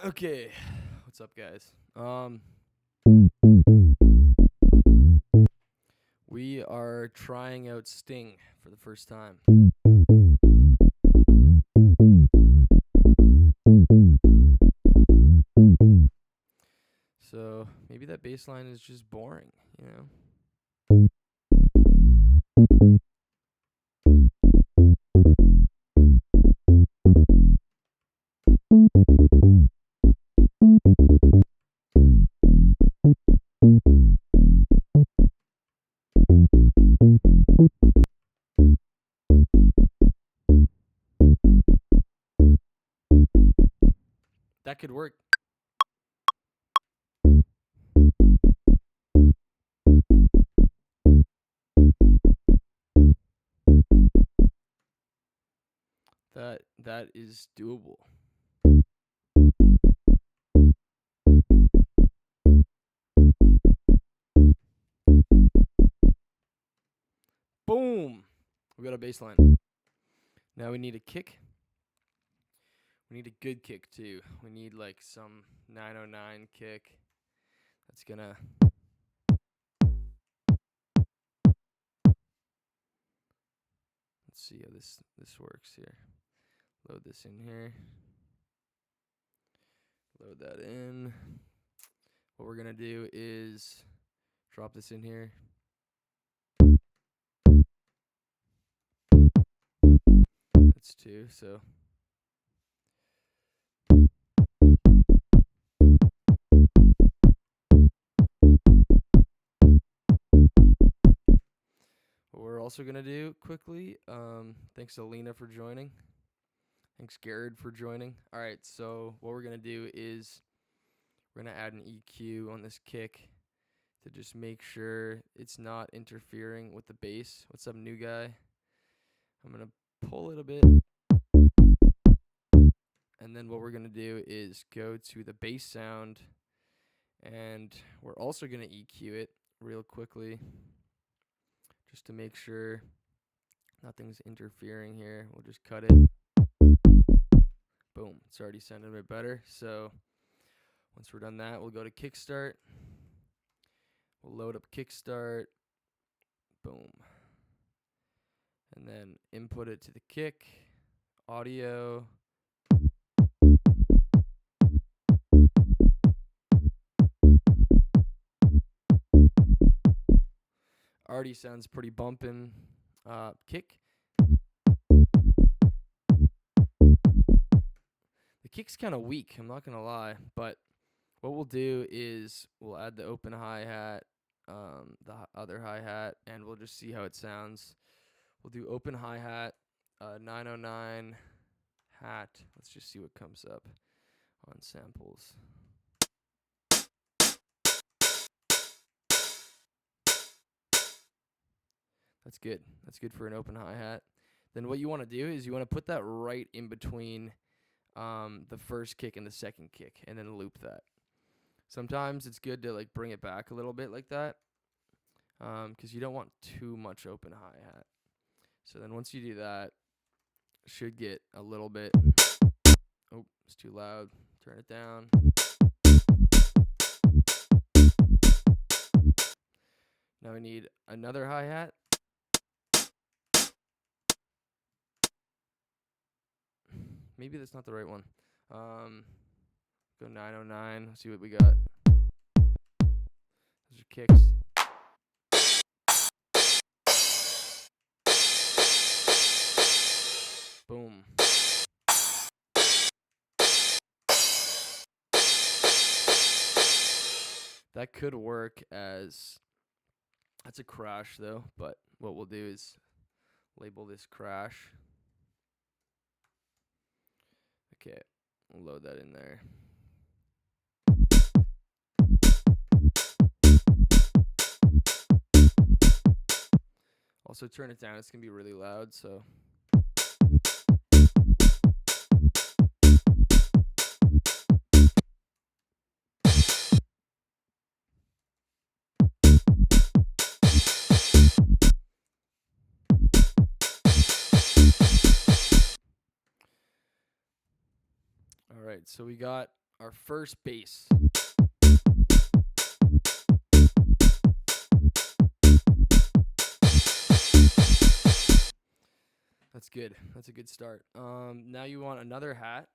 Okay, what's up, guys? We are trying out Sting for the first time. So maybe that bass line is just boring, you know? That could work. That is doable. Boom! We got a bass line. Now we need a kick. We need a good kick too. We need like some 909 kick. That's gonna let's see how this works here. Load this in here. Load that in. What we're gonna do is drop this in here. That's 2, so what we're also gonna do quickly, thanks to Lena for joining. Thanks Garrett for joining. Alright, so what we're gonna do is we're gonna add an EQ on this kick to just make sure it's not interfering with the bass. What's up, new guy? I'm gonna pull it a bit. And then what we're gonna do is go to the bass sound, and we're also gonna EQ it real quickly just to make sure nothing's interfering here. We'll just cut it. Boom, it's already sounding a bit better. So once we're done that, we'll go to kickstart. We'll load up kickstart. Boom. And then input it to the kick, audio. Already sounds pretty bumpin'. Kick. The kick's kind of weak, I'm not gonna lie, but what we'll do is we'll add the open hi-hat, the other hi-hat, and we'll just see how it sounds. We'll do open hi-hat, 909 hat. Let's just see what comes up on samples. That's good. That's good for an open hi-hat. Then what you want to do is you want to put that right in between the first kick and the second kick, and then loop that. Sometimes it's good to like bring it back a little bit like that, because you don't want too much open hi-hat. So then once you do that, it should get a little bit. Oh, it's too loud. Turn it down. Now we need another hi-hat. Maybe that's not the right one. Go 909. See what we got. Those are kicks. Boom. That could work as, that's a crash though, but what we'll do is label this crash. Okay, we'll load that in there. Also turn it down, it's gonna be really loud, so. Alright, so we got our first bass. That's good. That's a good start. Now you want another hat.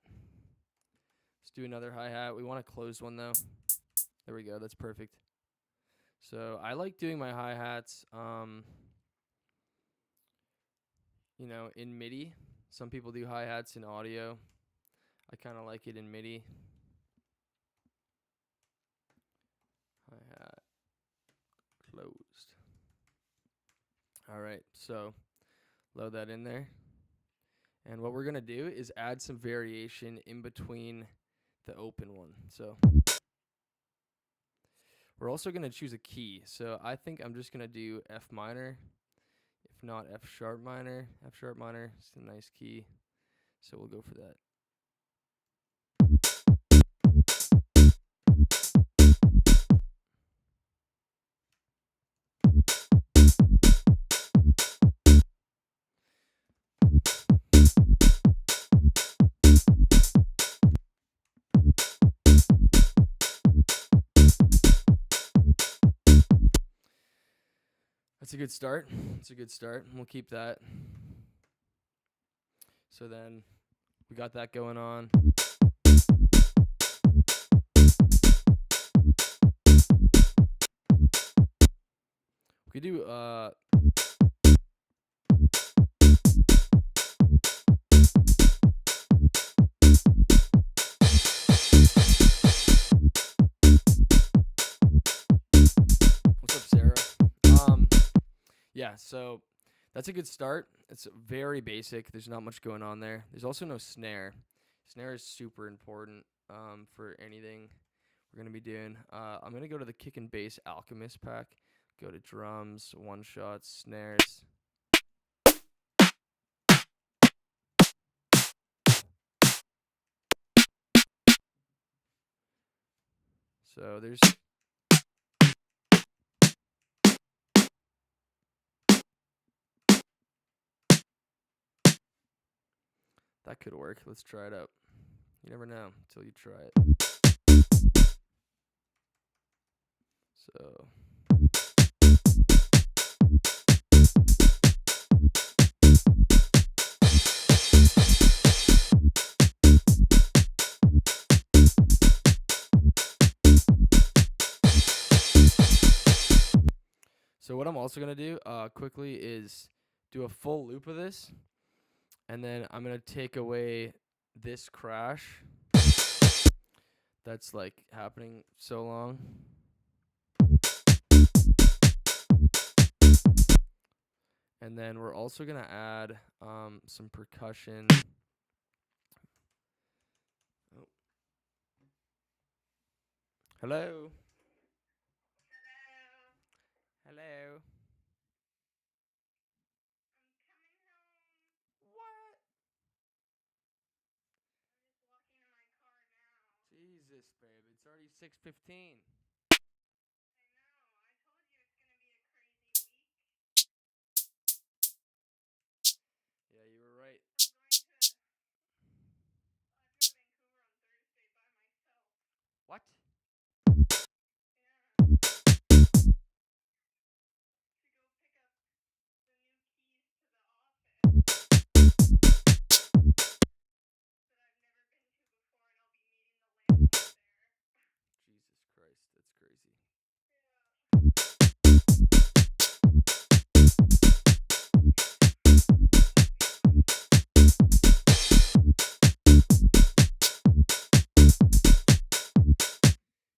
Let's do another hi-hat. We want a closed one though. There we go. That's perfect. So I like doing my hi-hats, in MIDI. Some people do hi-hats in audio. I kind of like it in MIDI. Hi-hat closed. All right, so load that in there. And what we're going to do is add some variation in between the open one. So we're also going to choose a key. So I think I'm just going to do F minor, if not F sharp minor. F sharp minor is a nice key. So we'll go for that. That's a good start. That's a good start. We'll keep that. So then we got that going on. We could do what's up, Sarah? Yeah, so that's a good start. It's very basic. There's not much going on there. There's also no snare. Snare is super important for anything we're going to be doing. I'm going to go to the Kick and Bass Alchemist pack. Go to drums, one-shots, snares. So there's... That could work. Let's try it out. You never know until you try it. So... So what I'm also going to do quickly is do a full loop of this. And then I'm going to take away this crash that's like happening so long. And then we're also going to add some percussion. Oh. Hello. Hello. What? Jesus, babe. It's already 6:15. Yeah, you were right. What? Jesus Christ, that's crazy.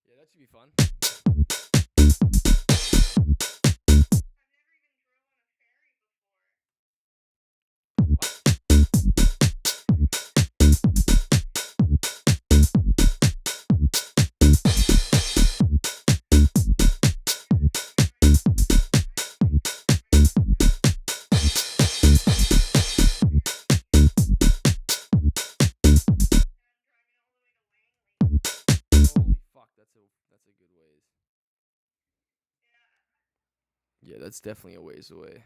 Yeah, that should be fun. Holy fuck, that's a good ways. Yeah, that's definitely a ways away.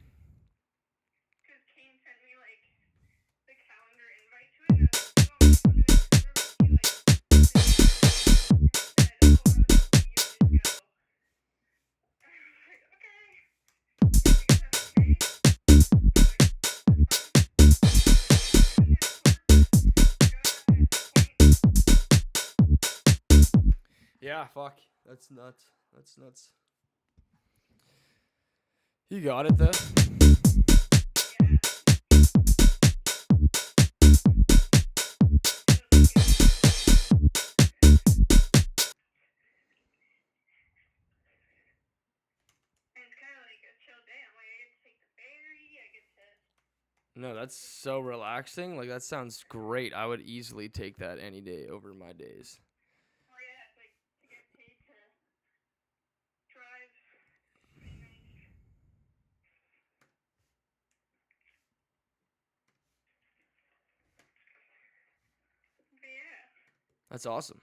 Yeah, fuck. That's nuts. That's nuts. You got it, though. No, that's so relaxing. Like, that sounds great. I would easily take that any day over my days. That's awesome.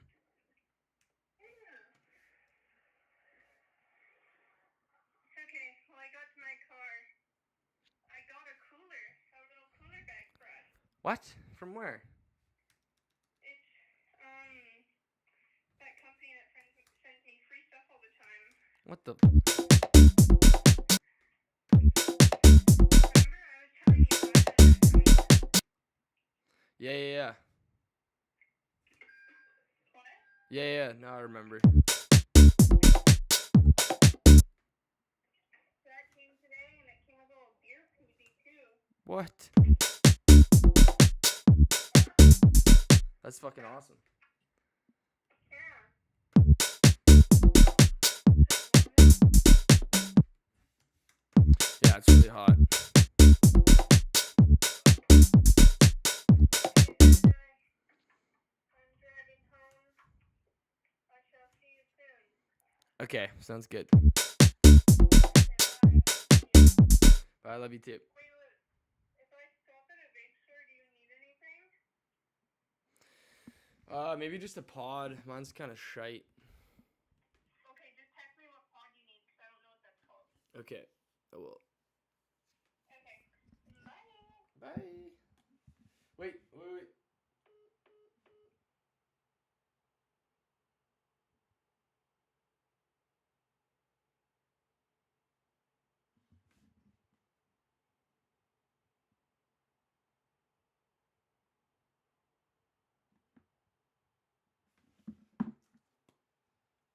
What? From where? What the? Yeah, yeah, yeah. Yeah, yeah, now I remember. What? That's fucking awesome. Yeah, it's really hot. Okay, sounds good. Bye, I love you too. Maybe just a pod. Mine's kind of shite. Okay, just text me what pod you need, because I don't know what that's called. Okay, I will. Okay, bye. Bye. Wait.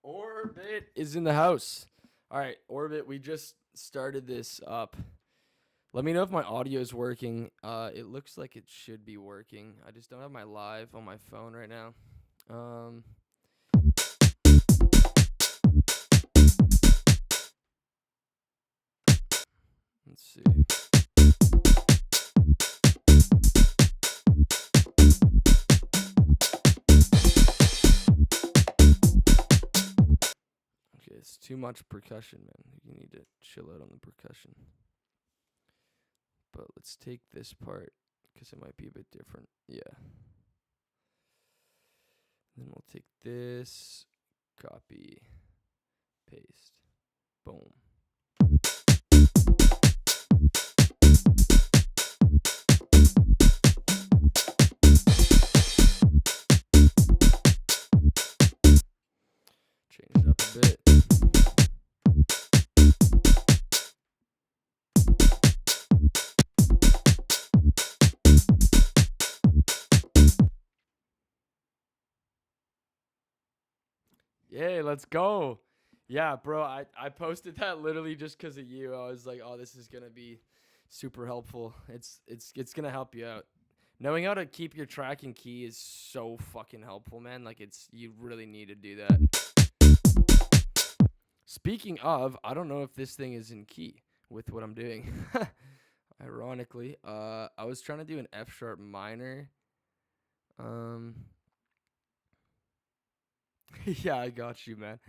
Orbit is in the house. All right, Orbit, we just started this up. Let me know if my audio is working. It looks like it should be working. I just don't have my live on my phone right now. Let's see. Okay, it's too much percussion, man. You need to chill out on the percussion. But let's take this part because it might be a bit different. Yeah. Then we'll take this, copy, paste, boom. Change it up a bit. Yay, let's go. Yeah, bro, I posted that literally just because of you. I was like, oh, this is going to be super helpful. It's going to help you out. Knowing how to keep your tracking key is so fucking helpful, man. Like, you really need to do that. Speaking of, I don't know if this thing is in key with what I'm doing. Ironically, I was trying to do an F sharp minor. Yeah, I got you, man.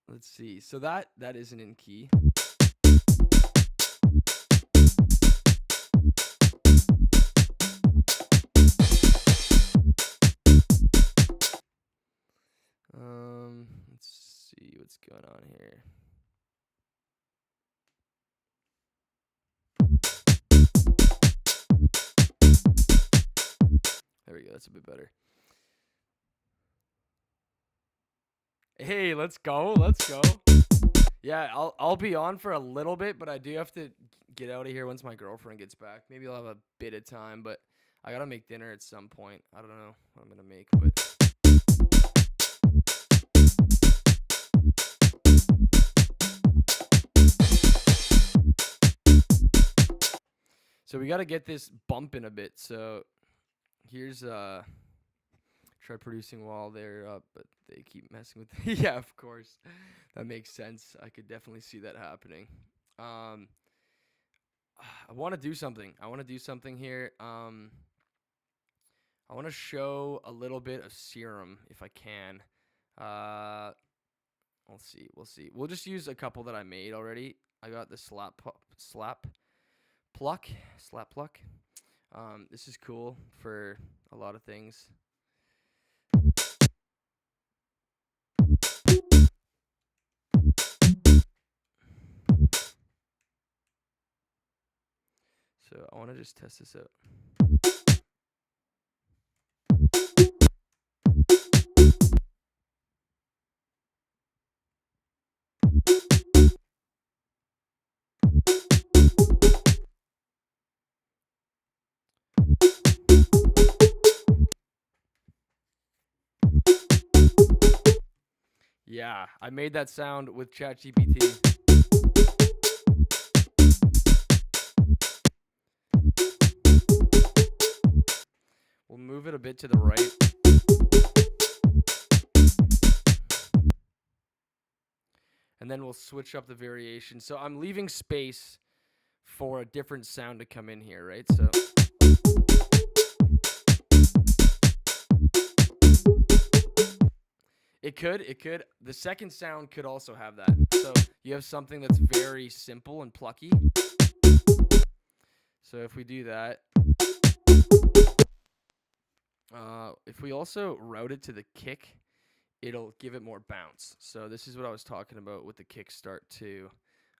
Let's see. So that isn't in key. Let's see what's going on here. There we go. That's a bit better. Hey, let's go. Let's go. Yeah, I'll be on for a little bit, but I do have to get out of here once my girlfriend gets back. Maybe I'll have a bit of time, but I gotta make dinner at some point. I don't know what I'm gonna make, but we got to get this bumping a bit. So here's try producing while they're up, but they keep messing with yeah, of course. That makes sense. I could definitely see that happening. I want to do something. I want to do something here. I want to show a little bit of Serum if I can. We'll see. We'll see. We'll just use a couple that I made already. I got the slap pluck. This is cool for a lot of things. So I want to just test this out. Yeah, I made that sound with ChatGPT. We'll move it a bit to the right. And then we'll switch up the variation. So I'm leaving space for a different sound to come in here, right? So it could. The second sound could also have that. So you have something that's very simple and plucky. So if we do that, if we also route it to the kick, it'll give it more bounce. So this is what I was talking about with the kick start too.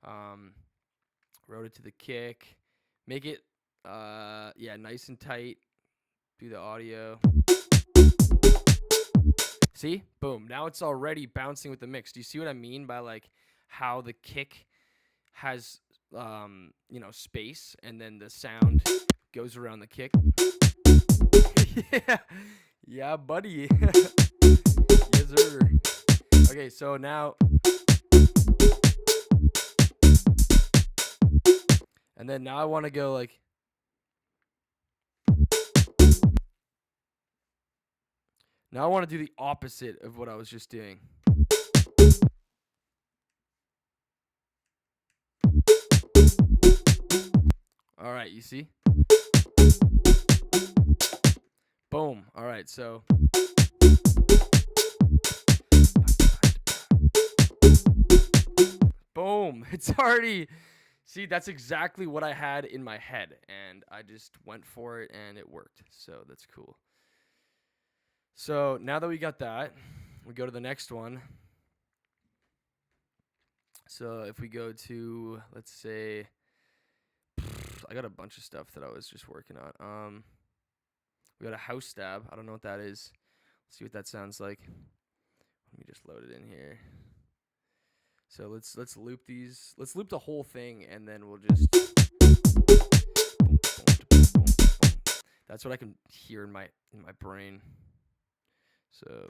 Route it to the kick, make it nice and tight. Do the audio. See? Boom. Now it's already bouncing with the mix. Do you see what I mean by like how the kick has space and then the sound goes around the kick? Yeah. Yeah, buddy. Yes, sir. Okay, so now and then now I want to go like now I want to do the opposite of what I was just doing. All right, you see? Boom. All right, so boom. It's already see, that's exactly what I had in my head and I just went for it and it worked. So that's cool. So now that we got that, we go to the next one. So if we go to, let's say, I got a bunch of stuff that I was just working on. We got a house stab. I don't know what that is. Let's see what that sounds like. Let me just load it in here. So let's loop these. Let's loop the whole thing, and then we'll just. That's what I can hear in my brain. So.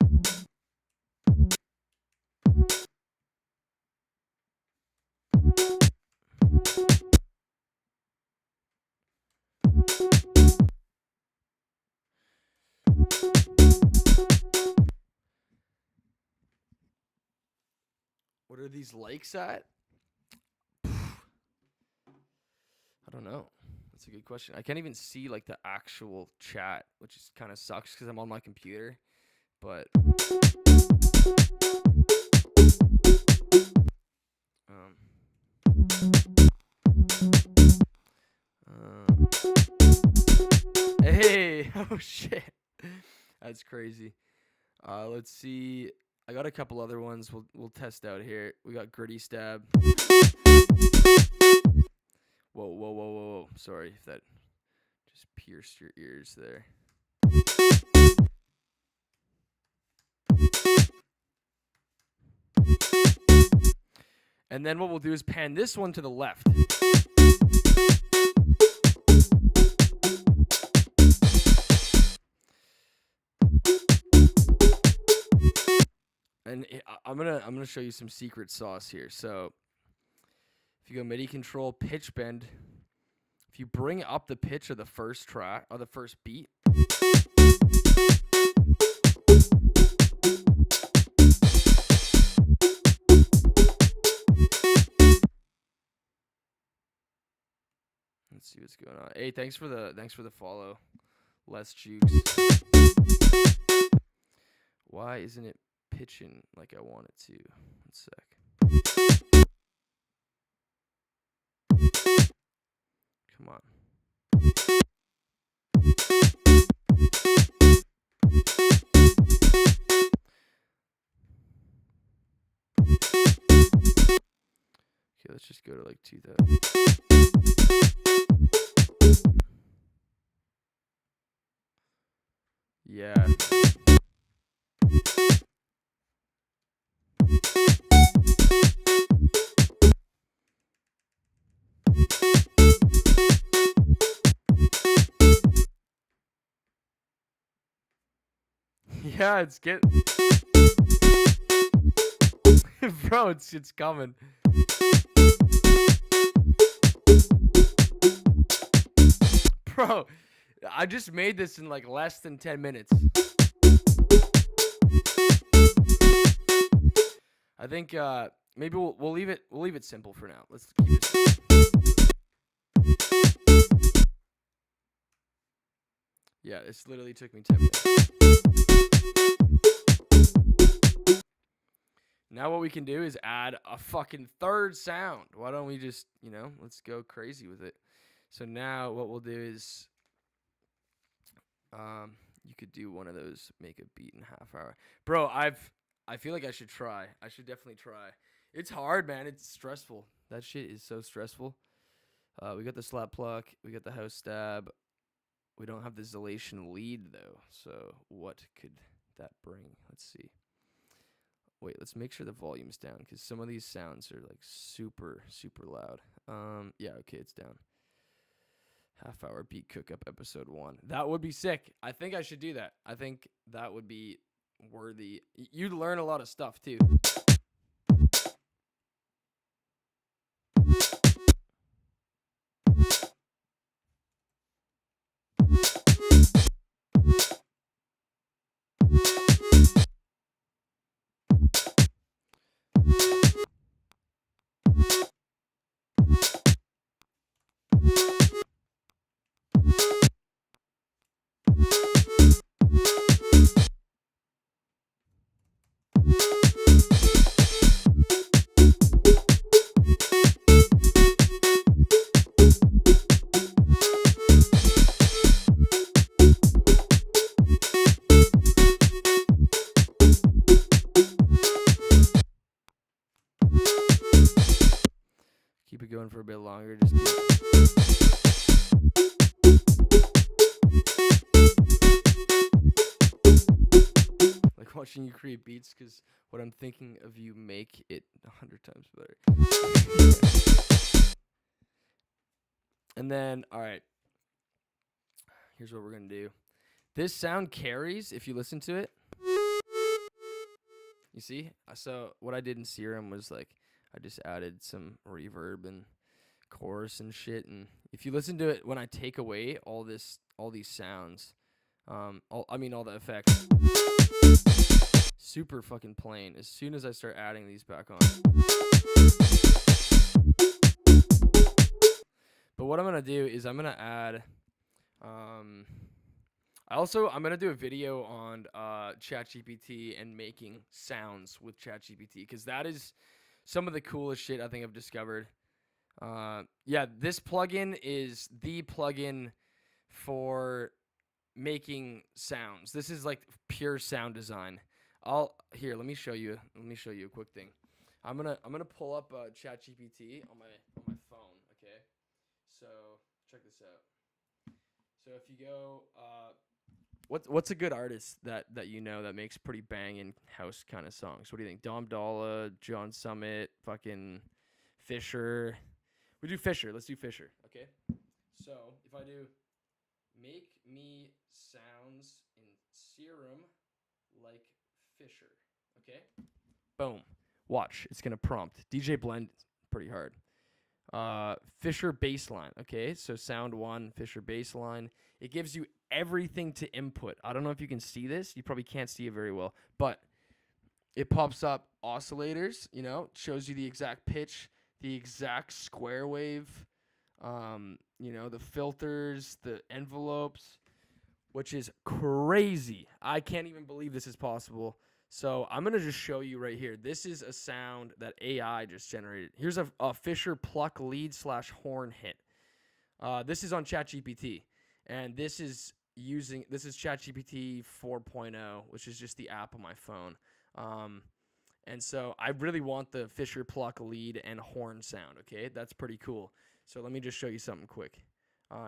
What are these likes at? I don't know. That's a good question. I can't even see like the actual chat, which is kind of sucks because I'm on my computer. But hey, oh shit, that's crazy. Let's see. I got a couple other ones we'll test out here. We got gritty stab. Whoa. Sorry if that just pierced your ears there. And then what we'll do is pan this one to the left. And I'm gonna show you some secret sauce here. So if you go MIDI control pitch bend, if you bring up the pitch of the first track or the first beat, let's see what's going on. Hey, thanks for the follow, Les Jukes. Why isn't it pitching like I want it to? 1 sec. Come on. Okay, let's just go to like 2000. Yeah. Yeah, it's getting bro, it's coming. Bro, I just made this in like less than 10 minutes. I think maybe we'll leave it simple for now. Let's keep it simple. Yeah, this literally took me 10 minutes. Now what we can do is add a fucking third sound. Why don't we just, let's go crazy with it. So now what we'll do is you could do one of those, make a beat in half hour. Bro, I feel like I should try. I should definitely try. It's hard, man. It's stressful. That shit is so stressful. We got the slap pluck. We got the house stab. We don't have the Zolation lead, though. So what could that bring? Let's see. Wait, let's make sure the volume's down, because some of these sounds are, like, super, super loud. Yeah, okay, it's down. Half hour beat cook-up episode 1. That would be sick. I think I should do that. I think that would be worthy. You'd learn a lot of stuff, too. Keep it going for a bit longer. Just like watching you create beats, because what I'm thinking of you make it 100 times better. And then, all right, here's what we're going to do. This sound carries if you listen to it. You see? So what I did in Serum was like, I just added some reverb and chorus and shit. And if you listen to it, when I take away all these sounds, all the effects, super fucking plain. As soon as I start adding these back on. But what I'm gonna do is I'm gonna add. I'm gonna do a video on ChatGPT and making sounds with ChatGPT, because that is some of the coolest shit I think I've discovered. Yeah, this plugin is the plugin for making sounds. This is like pure sound design. Let me show you a quick thing. I'm gonna pull up ChatGPT on my phone. Okay, so check this out. So if you go, what's a good artist that that makes pretty banging house kind of songs? What do you think? Dom Dolla, John Summit, fucking Fisher. We do Fisher. Let's do Fisher. Okay. So if I do make me sounds in Serum like Fisher. Okay. Boom. Watch. It's gonna prompt. DJ Blend pretty hard. Fisher baseline. Okay, so sound 1, Fisher baseline. It gives you everything to input. I don't know if you can see this. You probably can't see it very well, but it pops up oscillators, shows you the exact pitch, the exact square wave, the filters, the envelopes, which is crazy. I can't even believe this is possible. So I'm going to just show you right here. This is a sound that AI just generated. Here's a Fisher pluck lead / horn hit. This is on ChatGPT, and this is ChatGPT 4.0, which is just the app on my phone. And so I really want the Fisher pluck lead and horn sound. Okay, that's pretty cool. So let me just show you something quick.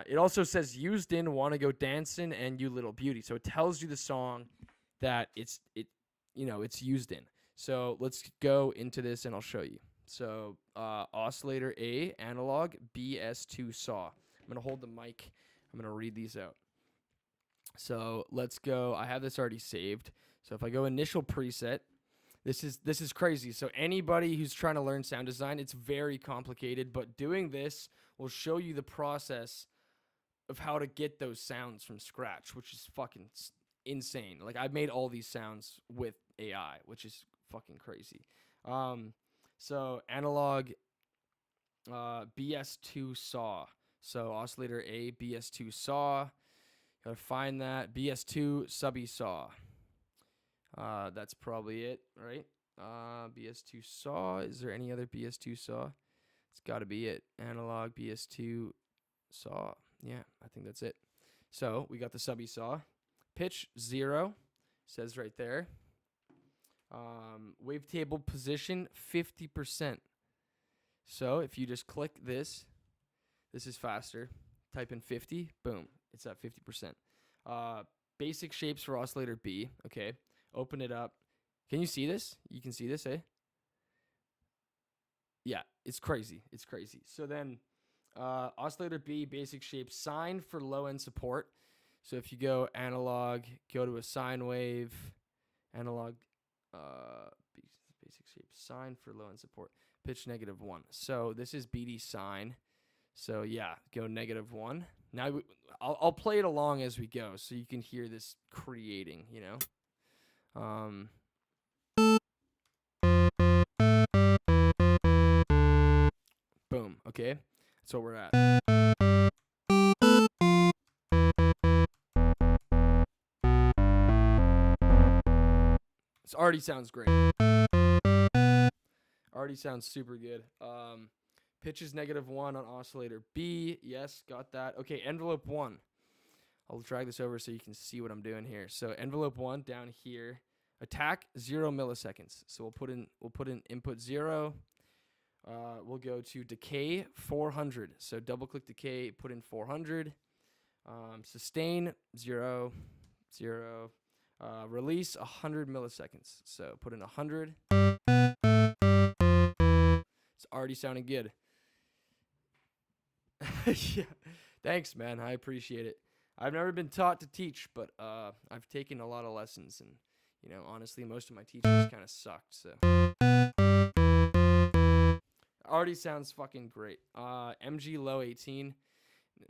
It also says used in "Wanna Go Dancin'" and "You Little Beauty," so it tells you the song that it's used in. So let's go into this and I'll show you. So oscillator A, analog, BS2 saw. I'm gonna hold the mic. I'm gonna read these out. So let's go. I have this already saved. So if I go initial preset, this is crazy. So anybody who's trying to learn sound design, it's very complicated, but doing this will show you the process of how to get those sounds from scratch, which is fucking insane. Like, I've made all these sounds with AI, which is fucking crazy. So analog, BS2 saw. So oscillator A, BS2 saw. Gotta find that. BS2 subby saw. That's probably it, right? BS2 saw. Is there any other BS2 saw? It's got to be it. Analog BS2 saw. Yeah, I think that's it. So we got the subby saw. Pitch 0, says right there. Wavetable position 50%. So if you just click this is faster. Type in 50, boom, it's at 50%. Basic shapes for oscillator B. Okay, open it up. Can you see this? You can see this, eh? Yeah, it's crazy. It's crazy. So then oscillator B, basic shape, sine for low end support. So if you go analog, go to a sine wave, analog, basic shape, sine for low end support, pitch -1. So this is BD sine. So yeah, go -1. Now I'll play it along as we go, so you can hear this creating. Boom. Okay, that's what we're at. This already sounds great. Already sounds super good. Pitch is -1 on oscillator B. Yes, got that. Okay, envelope 1. I'll drag this over so you can see what I'm doing here. So envelope 1 down here. Attack 0 milliseconds. So we'll put in input 0. We'll go to decay 400. So double click decay, put in 400. Sustain 0, 0. Release 100 milliseconds. So put in 100. It's already sounding good. Yeah. Thanks, man. I appreciate it. I've never been taught to teach, but I've taken a lot of lessons, and honestly, most of my teachers kind of sucked. So already sounds fucking great. MG low 18,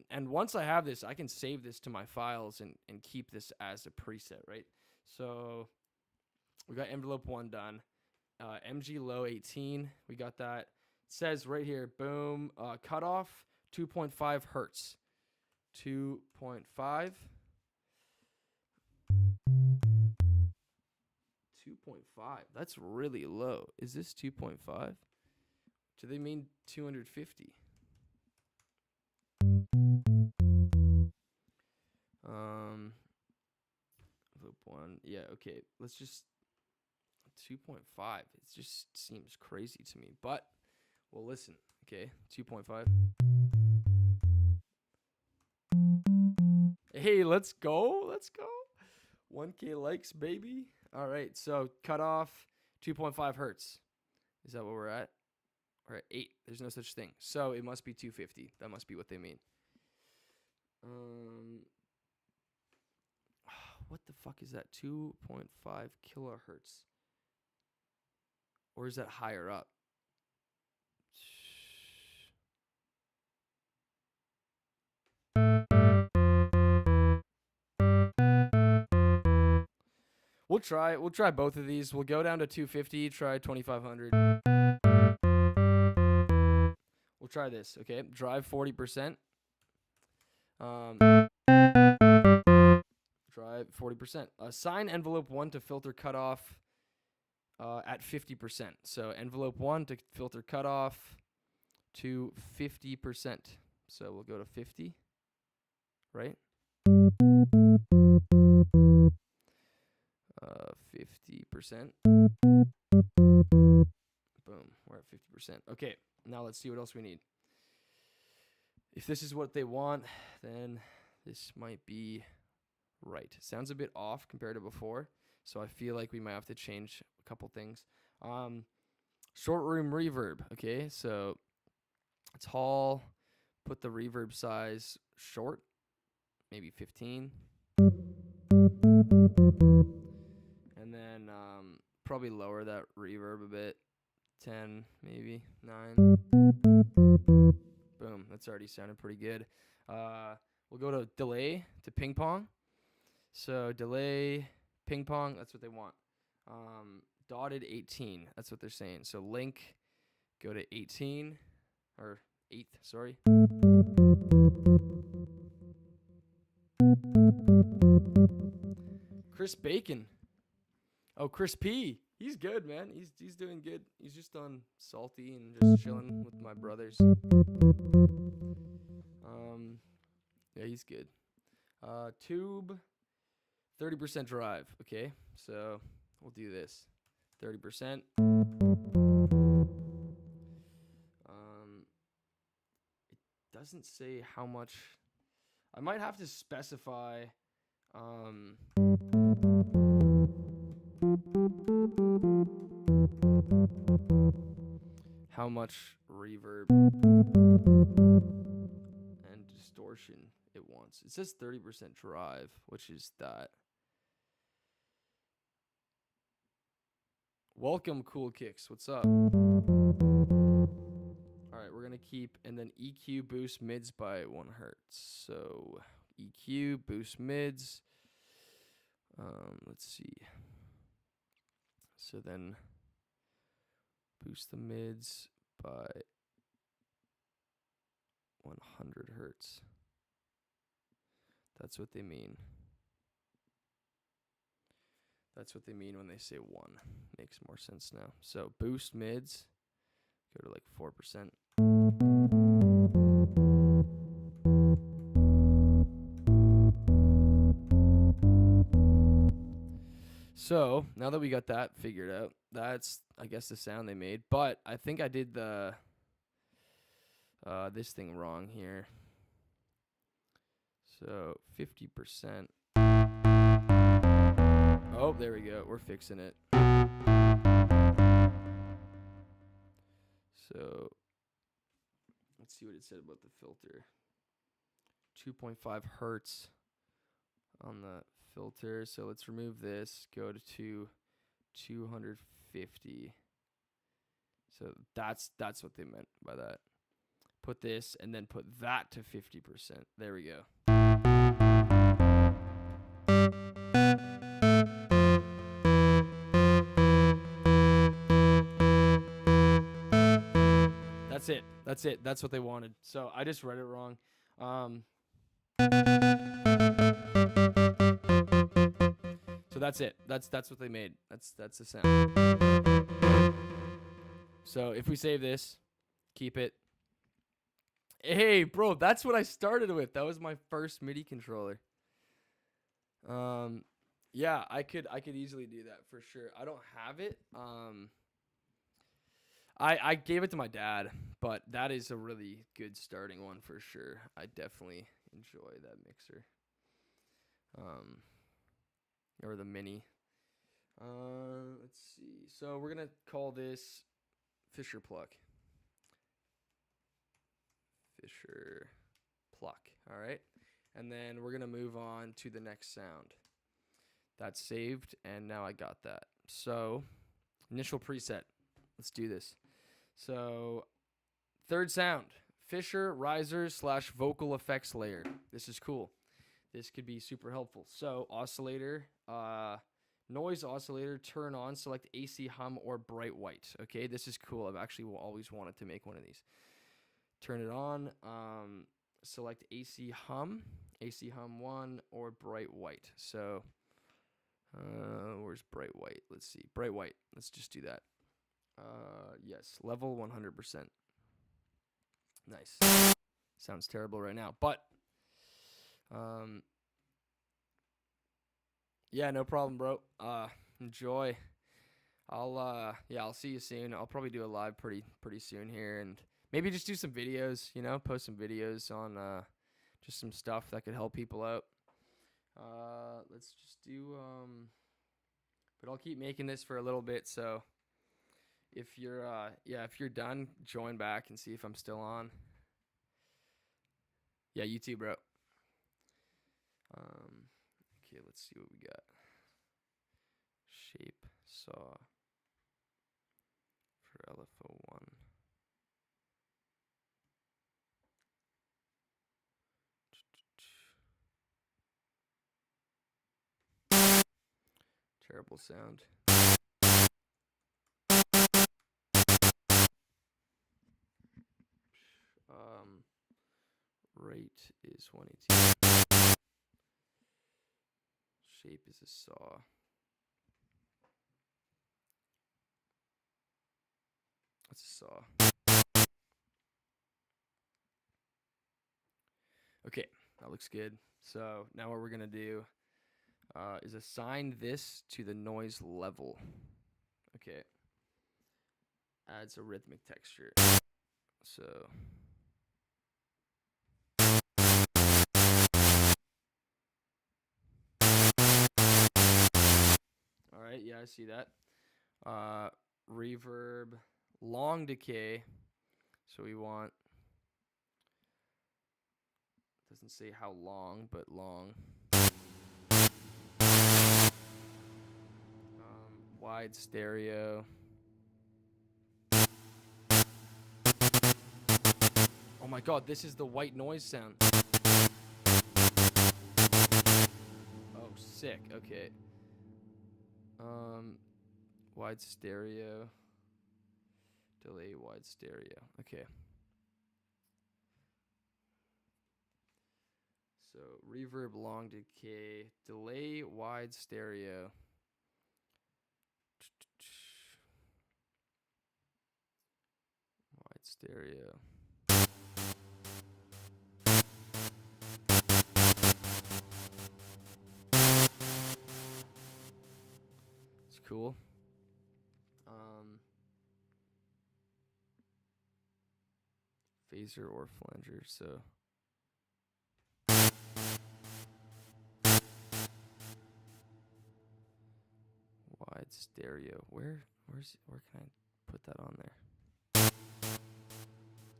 and once I have this, I can save this to my files and keep this as a preset, right? So we got envelope 1 done. MG low 18, we got that. It says right here, boom, cutoff 2.5 hertz. 2.5. 2.5. That's really low. Is this 2.5? Do they mean 250? Loop 1. Yeah, okay. Let's just 2.5. It just seems crazy to me. But well, listen. Okay, 2.5. Hey, let's go. Let's go. 1K likes, baby. All right, so cut off 2.5 hertz. Is that what we're at? We're at 8. There's no such thing. So it must be 250. That must be what they mean. What the fuck is that? 2.5 kilohertz. Or is that higher up? We'll try both of these. We'll go down to 250, try 2500. We'll try this, okay? Drive 40%. Drive 40%. Assign envelope 1 to filter cutoff at 50%. So envelope 1 to filter cutoff to 50%. So we'll go to 50, right? 50%. Boom, we're at 50%. Okay, now let's see what else we need. If this is what they want, then this might be right. Sounds a bit off compared to before, so I feel like we might have to change a couple things. Short room reverb. Okay, so tall. Put the reverb size short, maybe 15. And then probably lower that reverb a bit, 10, maybe 9. Boom, that's already sounded pretty good. We'll go to delay to ping pong. So delay, ping pong, that's what they want. Dotted 18, that's what they're saying. So link, go to 18, or 8th, sorry. Chris Bacon. Oh, Chris P. He's good, man. He's doing good. He's just on salty and just chilling with my brothers. Yeah, he's good. Tube, 30% drive. Okay, so we'll do this. 30%. It doesn't say how much. I might have to specify. How much reverb and distortion it wants. It says 30% drive, which is that. Welcome, Cool Kicks. What's up? All right, we're going to keep, and then EQ boost mids by 1 hertz. So EQ boost mids. Let's see. So then boost the mids by 100 hertz. That's what they mean. That's what they mean when they say 1. Makes more sense now. So boost mids, go to like 4%. So now that we got that figured out, that's, I guess, the sound they made. But I think I did the this thing wrong here. So 50%. Oh, there we go. We're fixing it. So let's see what it said about the filter. 2.5 hertz on the filter. So let's remove this. Go to 250. So that's what they meant by that. Put this and then put that to 50%. There we go. That's it. That's it. That's what they wanted. So I just read it wrong. So that's it. That's what they made. That's the sound. So if we save this, keep it. Hey, bro, that's what I started with. That was my first MIDI controller. Yeah, I could easily do that for sure. I don't have it. I gave it to my dad, but that is a really good starting one for sure. I definitely enjoy that mixer. Or the mini. Let's see. So we're gonna call this Fisher Pluck. Fisher Pluck. All right. And then we're going to move on to the next sound. That's saved, and now I got that. So, initial preset. Let's do this. So, third sound. Fisher risers / vocal effects layer. This is cool. This could be super helpful. So, oscillator, Noise oscillator, turn on, select AC hum or bright white. Okay, this is cool. I've actually always wanted to make one of these. Turn it on, select AC hum 1 or bright white. So, where's bright white? Let's see, bright white. Let's just do that. Yes, level 100%. Nice. Sounds terrible right now, but, yeah, no problem, bro. Enjoy. I'll see you soon. I'll probably do a live pretty soon here, and maybe just do some videos, post some videos on just some stuff that could help people out. Let's just do but I'll keep making this for a little bit, so if you're done, join back and see if I'm still on. Yeah, you too, bro. Okay, let's see what we got. Shape saw for LFO1. Terrible sound. Rate is 118. Shape is a saw. What's a saw? Okay, that looks good. So now what we're gonna do is assign this to the noise level. Okay. Adds a rhythmic texture. So alright, yeah, I see that. Reverb, long decay. So we want, doesn't say how long, but long. Wide stereo. Oh my god, this is the white noise sound. Oh, sick. Okay. Wide stereo. Delay wide stereo. Okay. So reverb, long decay, delay wide stereo. Wide stereo. It's cool. Phaser or flanger, so wide stereo. Where can I put that on there? I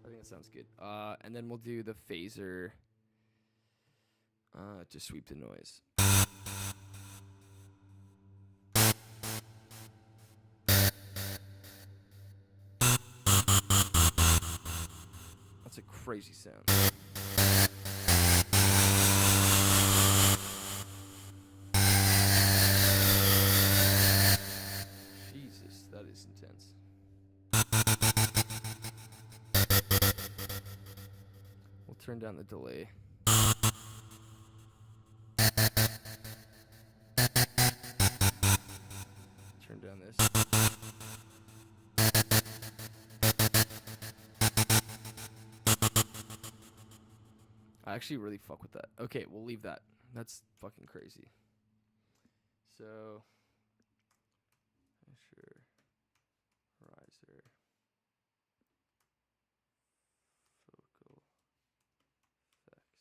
think that sounds good. And then we'll do the phaser to sweep the noise. That's a crazy sound. Jesus, that is intense. We'll turn down the delay. Turn down this. I actually really fuck with that. Okay, we'll leave that. That's fucking crazy. So, sure. Riser. Focal effects.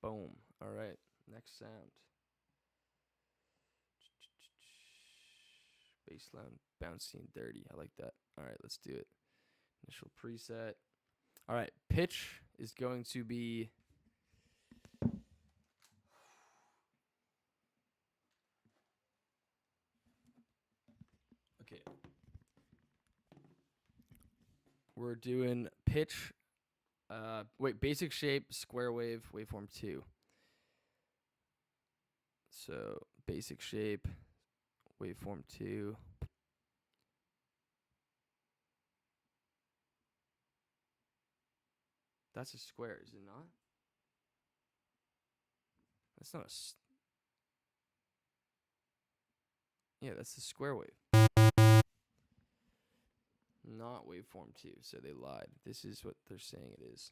Boom. All right. Next sound. Bassline, bouncy and dirty. I like that. All right, let's do it. Initial preset. All right, pitch is going to be okay. We're doing pitch. Basic shape, square wave, waveform 2. So basic shape, waveform 2. That's a square, is it not? That's not a yeah, that's the square wave. Not waveform 2, so they lied. This is what they're saying it is.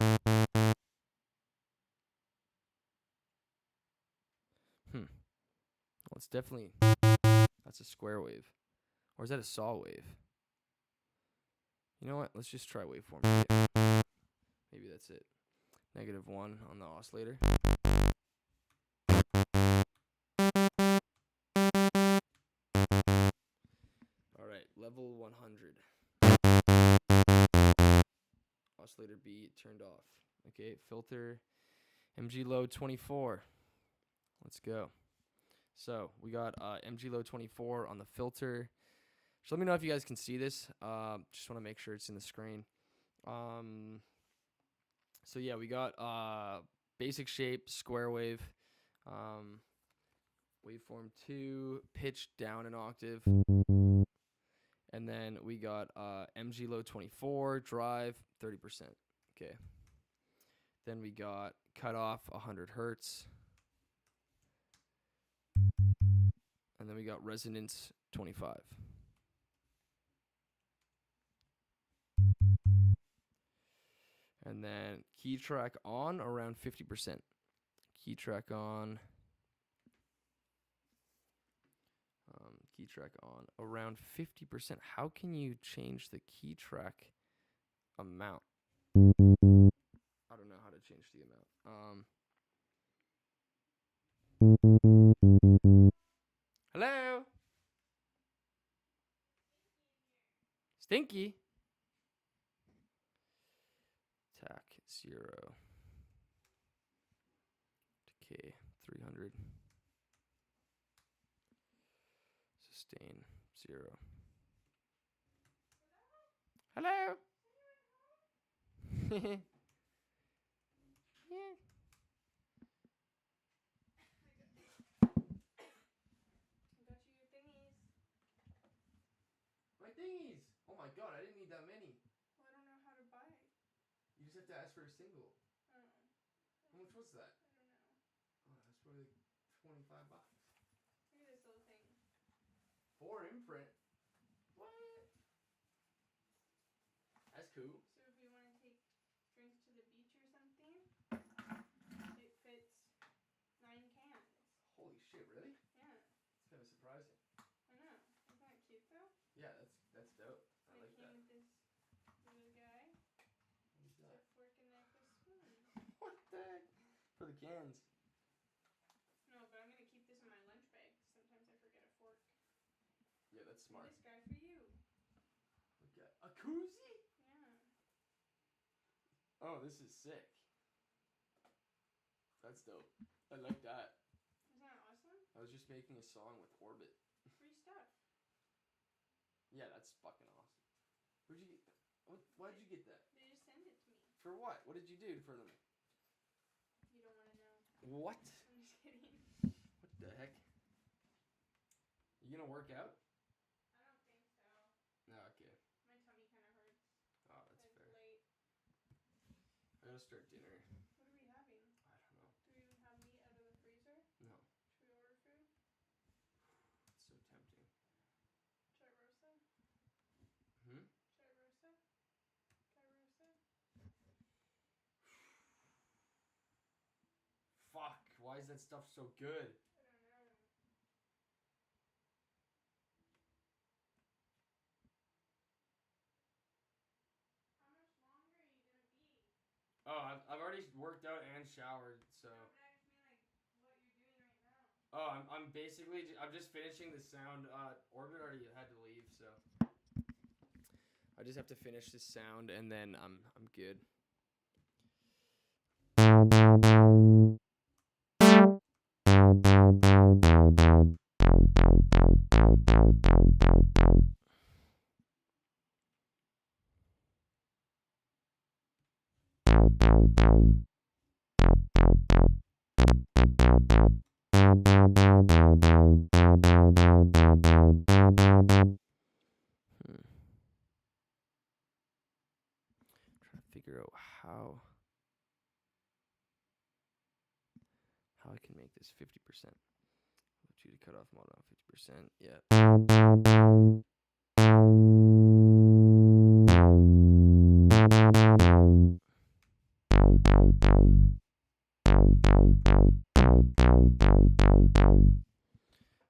Well, it's definitely, that's a square wave. Or is that a saw wave? You know what? Let's just try waveform 2. Maybe that's it. -1 on the oscillator. Alright, level 100. Oscillator B turned off. Okay, filter MG low 24. Let's go. So we got MG low 24 on the filter. So let me know if you guys can see this. Just want to make sure it's in the screen. So yeah, we got basic shape, square wave, waveform 2, pitch down an octave. And then we got MG low 24, drive 30%. Okay. Then we got cutoff 100 hertz. And then we got resonance 25. And then key track on around 50%. Key track on. Key track on around 50%. How can you change the key track amount? I don't know how to change the amount. Hello? Stinky? Tack 0. Decay 300. Sustain 0. Hello? Yeah. I got you your thingies. My thingies! Oh my god, I didn't need that many. Well, I don't know how to buy it. You just have to ask for a single. Oh. How much was that? I don't know. Oh, that's probably like $25. Look at this little thing. 4 imprint? What? That's cool. So if we want to take drinks to the beach or something, it fits 9 cans. Holy shit, really? Yeah. It's kind of surprising. I know. Isn't that cute though? Yeah, that's dope. I And like it came that. with this little guy. What is It's a that? fork, a knife, a spoon. What the heck? For the cans. No, but I'm gonna keep this in my lunch bag. Sometimes I forget a fork. Yeah, that's And smart. this guy for you. Look at a koozie? Yeah. Oh, this is sick. That's dope. I like that. Isn't that awesome? I was just making a song with Orbit. Free stuff. Yeah, that's fucking awesome. Where'd you get? Why'd you get that? They just send it to me. For what? What did you do for them? You don't want to know. What? I'm just kidding. What the heck? You gonna work out? I don't think so. No, okay. My tummy kind of hurts. Oh, that's It's fair. late. I gotta start dinner. What are we having? I don't know. Do we even have meat out of the freezer? No. Should we order food? It's so tempting. Gyrosa? Hmm? Gyrosa? Gyrosa? Fuck. Why is that stuff so good? I don't know. How much longer are you gonna be? Oh, I've already worked out and showered, so. No, but I just mean like what you're doing right now. Oh, I'm basically I'm just finishing the sound. Orbit already had to leave, so I just have to finish this sound and then I'm good. Trying to figure out how I can make this 50%. To the cutoff mode on 50%. Yeah.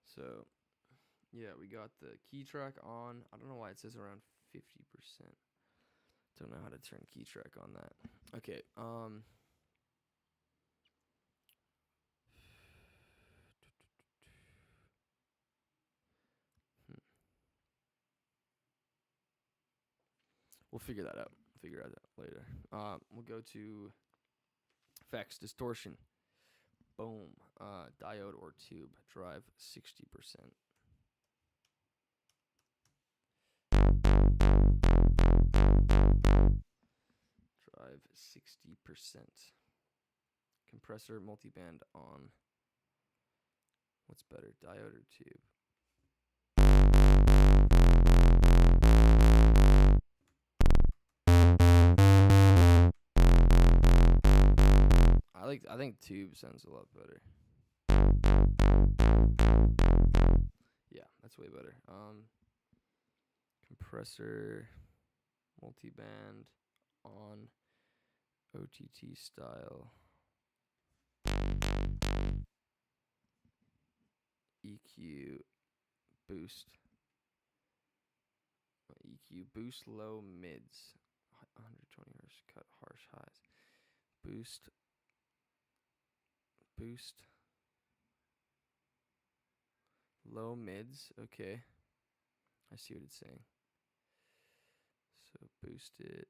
So, yeah, we got the key track on. I don't know why it says around 50%. Don't know how to turn key track on that. Okay, we'll figure that out. Figure out that later. We'll go to effects, distortion. Boom. Diode or tube. Drive 60%. Drive 60%. Compressor, multiband on. What's better, diode or tube? I think tube sounds a lot better. Yeah, that's way better. Compressor, multiband on, OTT style. EQ boost. EQ boost low mids. 120 hertz cut harsh highs. Boost. Low mids. Okay. I see what it's saying. So boost it.